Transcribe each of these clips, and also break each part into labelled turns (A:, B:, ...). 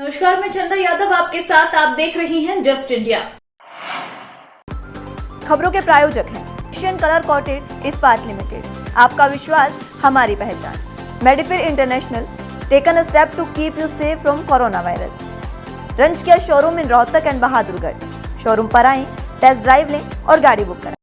A: नमस्कार, मैं चंदा यादव आपके साथ। आप देख रही हैं जस्ट इंडिया।
B: खबरों के प्रायोजक हैं Asian colour coated Ispat limited. आपका विश्वास हमारी पहचान। मेडिफिर international taken a step to keep you safe from corona virus. रंज किया showroom in Rohtak and Bahadurgarh. Showroom पर आएं, टेस्ट ड्राइव लें और गाड़ी बुक करें।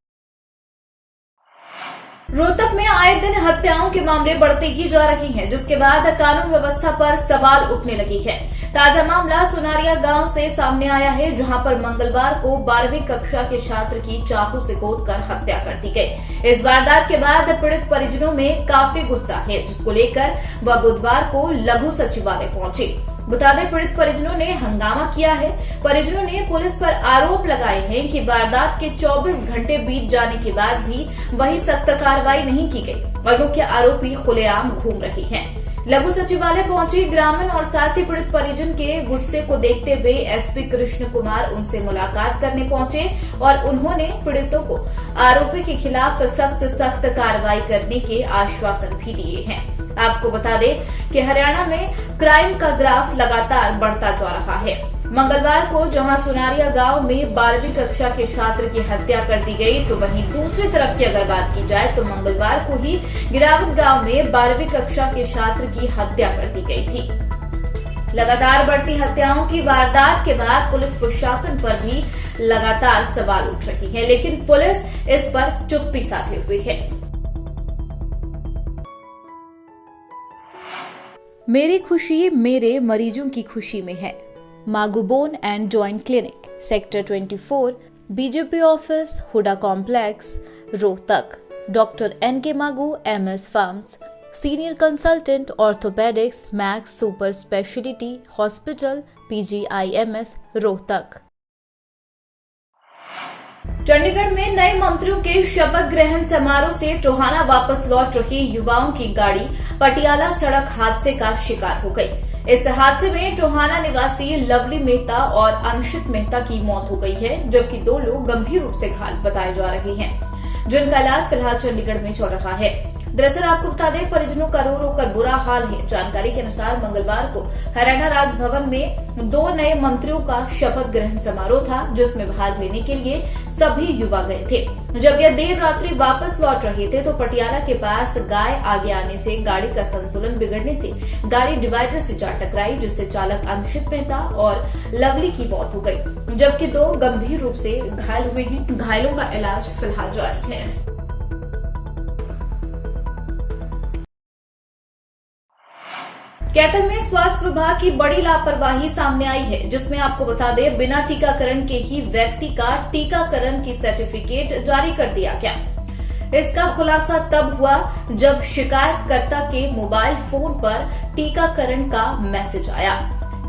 A: रोहतक में आए दिन हत्याओं के मामले बढ़ते ही जा रहे हैं, जिसके बाद कानून व्यवस्था पर सवाल उठने लगे हैं। ताजा मामला सुनारिया गांव से सामने आया है, जहां पर मंगलवार को 12वीं कक्षा के छात्र की चाकू से गोदकर हत्या कर दी गई। इस वारदात के बाद पीड़ित परिजनों में काफी गुस्सा है, जिसको लेकर वह बुधवार को लघु सचिवालय पहुंचे। बता दें, पीड़ित परिजनों ने हंगामा किया है। परिजनों ने पुलिस पर आरोप लगाए हैं कि वारदात के 24 घंटे बीत जाने के बाद भी वही सख्त कार्रवाई नहीं की गई और मुख्य आरोपी खुलेआम घूम रहे हैं। लघु सचिवालय पहुंचे ग्रामीण और साथ ही पीड़ित परिजन के गुस्से को देखते हुए एसपी कृष्ण कुमार उनसे मुलाकात करने पहुंचे और उन्होंने पीड़ितों को आरोपी के खिलाफ सख्त से सख्त कार्रवाई करने के आश्वासन भी दिए हैं। आपको बता दें कि हरियाणा में क्राइम का ग्राफ लगातार बढ़ता जा रहा है। मंगलवार को जहां सुनारिया गांव में 12वीं कक्षा के छात्र की हत्या कर दी गई, तो वहीं दूसरी तरफ की अगर बात की जाए तो मंगलवार को ही गिरावट गांव में 12वीं कक्षा के छात्र की हत्या कर दी गई थी। लगातार बढ़ती हत्याओं की वारदात के बाद पुलिस प्रशासन पर भी लगातार सवाल उठ रही है, लेकिन पुलिस इस पर चुप्पी साधे हुए है। मेरी खुशी मेरे मरीजों की खुशी में है। Magu bone and joint clinic, sector 24, BJP office, HUDA complex, Rohtak. Doctor NK Magu, MS फार्म्स, senior consultant orthopaedics, Max super speciality hospital, PGIMS, Rohtak. Chandigarh में नए मंत्रियों के शपथ ग्रहण समारोह से टोहाना वापस लौट रही युवाओं की गाड़ी पटियाला सड़क हादसे का शिकार हो गई। इस हादसे में टोहाना निवासी लवली मेहता और अंशित मेहता की मौत हो गई है, जबकि 2 लोग गंभीर रूप से घायल बताए जा रहे हैं, जिनका इलाज फिलहाल चंडीगढ़ में चल रहा है। दरअसल आपको बता दें, परिजनों का रो रो कर बुरा हाल है। जानकारी के अनुसार मंगलवार को हरियाणा राजभवन में 2 नए मंत्रियों का शपथ ग्रहण समारोह था, जिसमें भाग लेने के लिए सभी युवा गए थे। जब यह देर रात्रि वापस लौट रहे थे तो पटियाला के पास गाय आगे आने से गाड़ी का संतुलन बिगड़ने से गाड़ी डिवाइडर से जा टकराई, जिससे चालक अंशित मेहता और लवली की मौत हो गई, जबकि 2 गंभीर रूप से घायल हुए हैं। घायलों का इलाज फिलहाल जारी है। कैथल में स्वास्थ्य विभाग की बड़ी लापरवाही सामने आई है, जिसमें आपको बता दें, बिना टीकाकरण के ही व्यक्ति का टीकाकरण की सर्टिफिकेट जारी कर दिया गया। इसका खुलासा तब हुआ जब शिकायतकर्ता के मोबाइल फोन पर टीकाकरण का मैसेज आया।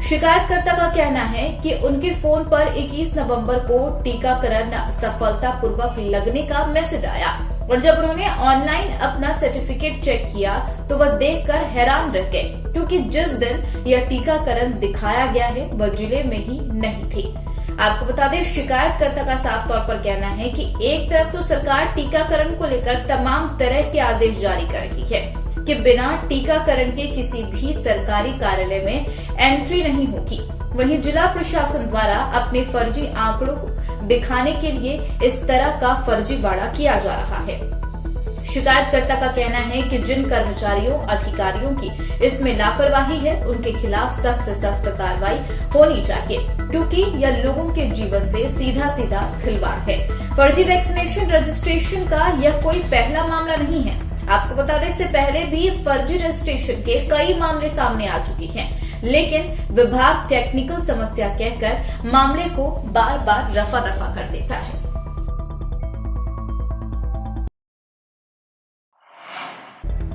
A: शिकायतकर्ता का कहना है कि उनके फोन पर 21 नवंबर को टीकाकरण सफलतापूर्वक लगने का मैसेज आया और जब उन्होंने ऑनलाइन अपना सर्टिफिकेट चेक किया तो वह देखकर हैरान रह गए, क्योंकि जिस दिन यह टीकाकरण दिखाया गया है वह जिले में ही नहीं थी। आपको बता दें, शिकायतकर्ता का साफ तौर पर कहना है कि एक तरफ तो सरकार टीकाकरण को लेकर तमाम तरह के आदेश जारी कर रही है कि बिना टीकाकरण के किसी भी सरकारी कार्यालय में एंट्री नहीं होगी, वहीं जिला प्रशासन द्वारा अपने फर्जी आंकड़ों को दिखाने के लिए इस तरह का फर्जीवाड़ा किया जा रहा है। शिकायतकर्ता का कहना है कि जिन कर्मचारियों अधिकारियों की इसमें लापरवाही है, उनके खिलाफ सख्त से सख्त कार्रवाई होनी चाहिए, क्योंकि यह लोगों के जीवन से सीधा सीधा खिलवाड़ है। फर्जी वैक्सीनेशन रजिस्ट्रेशन का यह कोई पहला मामला नहीं है। आपको बता दें, इससे पहले भी फर्जी रजिस्ट्रेशन के कई मामले सामने आ चुके हैं, लेकिन विभाग टेक्निकल समस्या कहकर मामले को बार बार रफा दफा कर देता है।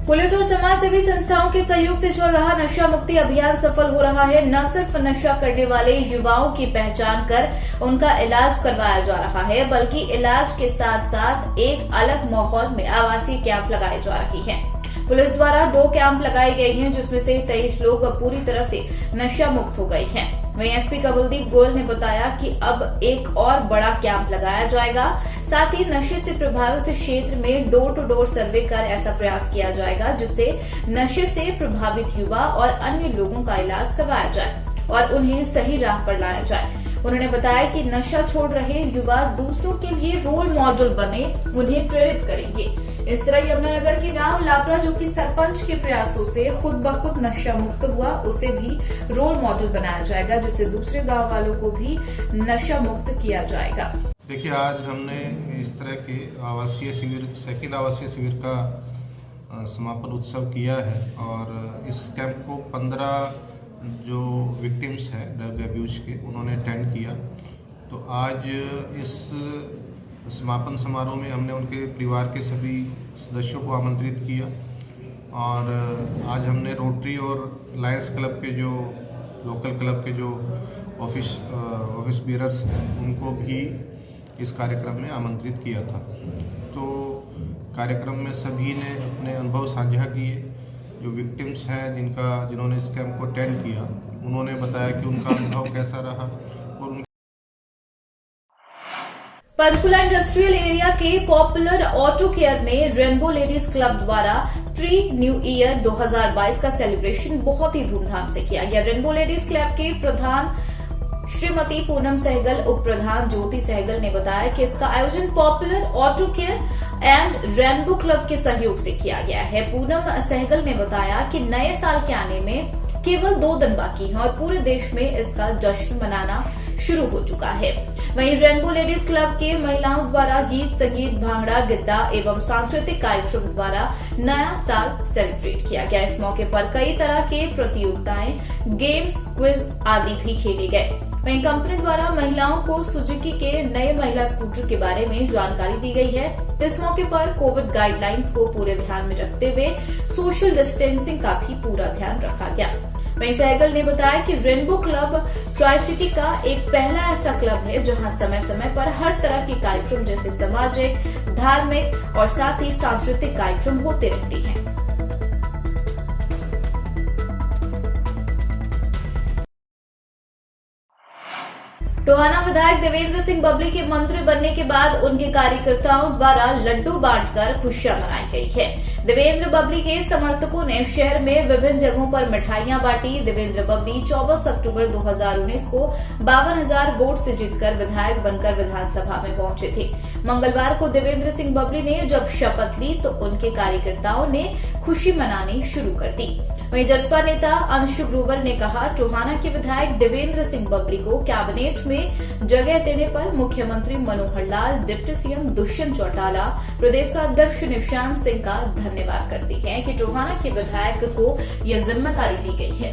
A: पुलिस और समाज सेवी संस्थाओं के सहयोग से चल रहा नशा मुक्ति अभियान सफल हो रहा है। न सिर्फ नशा करने वाले युवाओं की पहचान कर उनका इलाज करवाया जा रहा है, बल्कि इलाज के साथ साथ एक अलग माहौल में आवासीय कैंप लगाए जा रहे हैं। पुलिस द्वारा 2 कैंप लगाए गए हैं, जिसमें से 23 लोग पूरी तरह से नशा मुक्त हो गए हैं। वहीं एसपी कमलदीप गोयल ने बताया कि अब एक और बड़ा कैंप लगाया जाएगा। साथ ही नशे से प्रभावित क्षेत्र में डोर टू डोर सर्वे कर ऐसा प्रयास किया जाएगा जिससे नशे से प्रभावित युवा और अन्य लोगों का इलाज करवाया जाए। और उन्हें सही राह पर लाया जाए। उन्होंने बताया कि नशा छोड़ रहे युवा दूसरों के लिए रोल मॉडल बने, उन्हें प्रेरित करेंगे। इस तरह यमुनानगर के गांव लापरा, जो कि सरपंच के प्रयासों से खुद ब खुद नशा मुक्त हुआ, उसे भी रोल मॉडल बनाया जाएगा, जिससे दूसरे गांव वालों को भी नशा मुक्त किया जाएगा।
C: देखिए, आज हमने इस तरह के आवासीय शिविर, सेकंड आवासीय शिविर का समापन उत्सव किया है और इस कैंप को 15 जो विक्टिम्स हैं ड्रग अब्यूज के, उन्होंने अटेंड किया। तो आज इस समापन समारोह में हमने उनके परिवार के सभी सदस्यों को आमंत्रित किया और आज हमने रोटरी और लायंस क्लब के जो लोकल क्लब के जो ऑफिस बीयरर्स हैं, उनको भी इस कार्यक्रम में आमंत्रित किया था। तो कार्यक्रम में सभी ने अपने अनुभव साझा किए। जो विक्टिम्स हैं जिन्होंने इस कैंप को अटेंड किया, उन्होंने बताया कि उनका अनुभव कैसा रहा। और
A: पंचकुला इंडस्ट्रियल एरिया के पॉपुलर ऑटो केयर में रेनबो लेडीज क्लब द्वारा ट्री न्यू ईयर 2022 का सेलिब्रेशन बहुत ही धूमधाम से किया गया। रेनबो लेडीज क्लब के प्रधान श्रीमती पूनम सहगल, उप प्रधान ज्योति सहगल ने बताया कि इसका आयोजन popular auto care and rainbow club के सहयोग से किया गया है। पूनम सहगल ने बताया कि नए साल के आने में केवल 2 दिन बाकी हैं और पूरे देश में इसका जश्न मनाना शुरू हो चुका है। वहीं रेनबो लेडीज क्लब के महिलाओं द्वारा गीत, संगीत, भांगड़ा, गिद्दा एवं सांस्कृतिक कार्यक्रम द्वारा नया साल सेलिब्रेट किया गया। इस मौके पर कई तरह के प्रतियोगिताएं, गेम्स, क्विज आदि भी खेले गए। वहीं कंपनी द्वारा महिलाओं को सुजुकी के नए महिला स्कूटर के बारे में जानकारी दी गई है। इस मौके पर कोविड गाइडलाइंस को पूरे ध्यान में रखते हुए सोशल डिस्टेंसिंग का भी पूरा ध्यान रखा गया। वहीं सहगल ने बताया कि रेनबो क्लब ट्राई सिटी का एक पहला ऐसा क्लब है जहां समय समय पर हर तरह के कार्यक्रम जैसे सामाजिक, धार्मिक और साथ ही सांस्कृतिक कार्यक्रम होते रहते हैं। टोहाना विधायक देवेंद्र सिंह बबली के मंत्री बनने के बाद उनके कार्यकर्ताओं द्वारा लड्डू बांटकर खुशियां मनाई गई है। देवेंद्र बबली के समर्थकों ने शहर में विभिन्न जगहों पर मिठाइयां बांटी। देवेंद्र बबली 24 अक्टूबर 2019 को 52,000 वोट से जीतकर विधायक बनकर विधानसभा में पहुंचे थे। मंगलवार को देवेंद्र सिंह बबली ने जब शपथ ली तो उनके कार्यकर्ताओं ने खुशी मनानी शुरू कर दी। वहीं जसपा नेता अंशु ग्रोवर ने कहा, टोहाना के विधायक देवेंद्र सिंह बबली को कैबिनेट में जगह देने पर मुख्यमंत्री मनोहर लाल, डिप्टी सीएम दुष्यंत चौटाला, प्रदेश अध्यक्ष निशांत सिंह का धन्यवाद करते हैं कि टोहाना के विधायक को यह जिम्मेदारी दी गई है।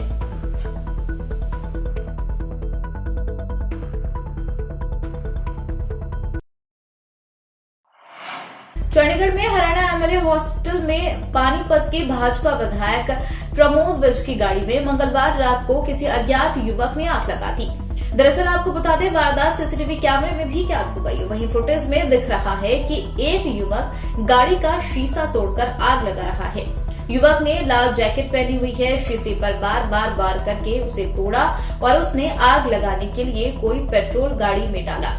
A: चंडीगढ़ में हरियाणा एमएलए हॉस्टल में पानीपत के भाजपा विधायक प्रमोद विज की गाड़ी में मंगलवार रात को किसी अज्ञात युवक ने आग लगा दी। दरअसल आपको बता दें, वारदात सीसीटीवी कैमरे में भी कैद हो गई। वहीं फुटेज में दिख रहा है कि एक युवक गाड़ी का शीशा तोड़कर आग लगा रहा है। युवक ने लाल जैकेट पहनी हुई है। शीशे पर बार बार वार करके उसे तोड़ा और उसने आग लगाने के लिए कोई पेट्रोल गाड़ी में डाला,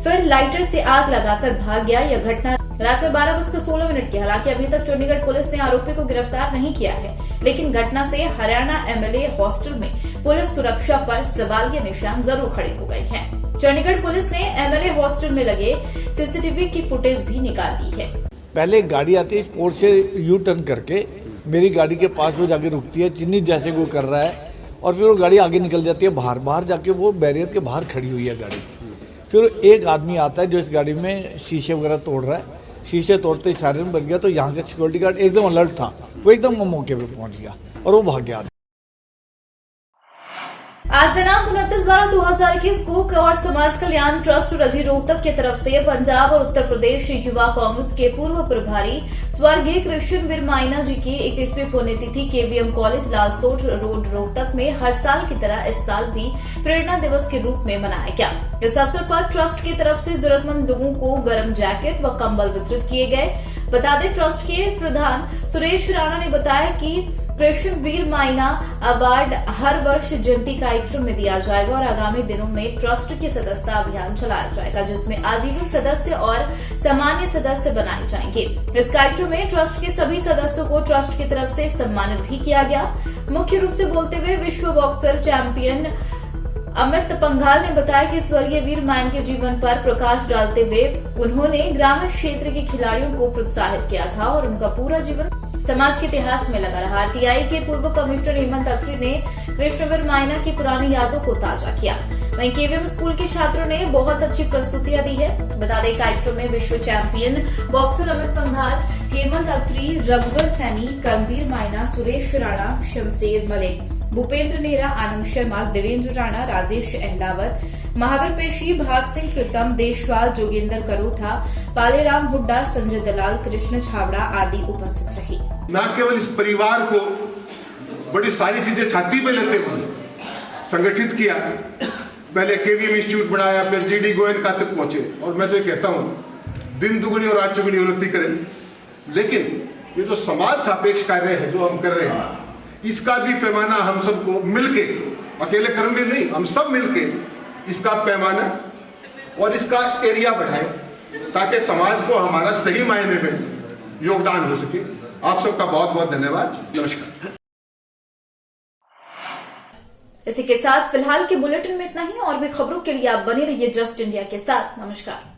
A: फिर लाइटर से आग लगाकर भाग गया। यह घटना रात में 12:16 की। हालांकि अभी तक चंडीगढ़ पुलिस ने आरोपी को गिरफ्तार नहीं किया है, लेकिन घटना से हरियाणा एमएलए हॉस्टल में पुलिस सुरक्षा पर सवालिया निशान जरूर खड़े हो गए हैं। चंडीगढ़ पुलिस ने एमएलए हॉस्टल में लगे सीसीटीवी की फुटेज भी निकाल दी है।
D: पहले एक गाड़ी आती है स्पोर्ट से यू टर्न करके, मेरी गाड़ी के पास वो जाके रुकती है, चिन्नी जैसे वो कर रहा है और फिर वो गाड़ी आगे निकल जाती है। बाहर जाके वो बैरियर के बाहर खड़ी हुई है गाड़ी। फिर एक आदमी आता है जो इस गाड़ी में शीशे वगैरह तोड़ रहा है। शीशे तोड़ते ही सायरन बन गया, तो यहाँ का सिक्योरिटी गार्ड एकदम अलर्ट था, वो एकदम मौके पे पहुंच गया और वो भाग गया।
A: आज दिनांक 29/12/2021 को और समाज कल्याण ट्रस्ट रजी रोहतक की तरफ से पंजाब और उत्तर प्रदेश युवा कांग्रेस के पूर्व प्रभारी स्वर्गीय कृष्ण वीर माइना जी की 21वीं पुण्यतिथि KVM college Lalsot road Rohtak में हर साल की तरह इस साल भी प्रेरणा दिवस के रूप में मनाया गया। इस अवसर पर ट्रस्ट की तरफ से जरूरतमंद लोगों को गर्म जैकेट व कंबल वितरित किए गए। बता दें, ट्रस्ट के प्रधान सुरेश राणा ने बताया कि कृष्ण वीर माइना अवार्ड हर वर्ष जयंती कार्यक्रम में दिया जाएगा और आगामी दिनों में ट्रस्ट की सदस्यता अभियान चलाया जाएगा, जिसमें आजीवन सदस्य और सामान्य सदस्य बनाए जाएंगे। इस कार्यक्रम में ट्रस्ट के सभी सदस्यों को ट्रस्ट की तरफ से सम्मानित भी किया गया। मुख्य रूप से बोलते हुए विश्व बॉक्सर चैंपियन अमित पंघाल ने बताया कि स्वर्गीय वीर मायन के जीवन पर प्रकाश डालते हुए उन्होंने ग्रामीण क्षेत्र के खिलाड़ियों को प्रोत्साहित किया था और उनका पूरा जीवन समाज के इतिहास में लगा रहा। टीआई के पूर्व कमिश्नर हेमंत अत्री ने कृष्णवीर मायना की पुरानी यादों को ताजा किया। वहीं केवीएम स्कूल के छात्रों ने बहुत अच्छी प्रस्तुतियां दी है। बता दें कार्यक्रम में विश्व चैंपियन बॉक्सर अमित पंघाल, हेमंत अत्री, रघुवर सैनी, कर्मवीर मायना, सुरेश राणा, शमशेर मलिक, भूपेंद्र नेहरा, आनंद शर्मा, देवेंद्र राणा, राजेश अहलावत, महावीर पेशी, भाग सिंह कृतम, देशवाल, जोगेंद्र करोथा, पालेराम हुड्डा, संजय दलाल, कृष्ण छावड़ा आदि उपस्थित रही।
E: न केवल इस परिवार को बड़ी सारी चीजें छाती पे लेते हुए संगठित किया, पहले केवीएम इंस्टीट्यूट बनाया, फिर जीडी गोयनका तक पहुंचे। और मैं तो ये कहता हूं दिन दुगनी और रात चौगुनी उन्नति करें। लेकिन ये जो समाज सापेक्ष कार्य है जो हम कर रहे हैं, इसका भी पैमाना हम सबको मिलके, अकेले कर्मवीर नहीं, हम सब मिलके इसका पैमाना और इसका एरिया बढ़ाएं ताकि समाज को हमारा सही मायने में योगदान हो सके। आप सबका बहुत बहुत धन्यवाद। नमस्कार।
A: इसी के साथ फिलहाल के बुलेटिन में इतना ही। और भी खबरों के लिए आप बने रहिए जस्ट इंडिया के साथ। नमस्कार।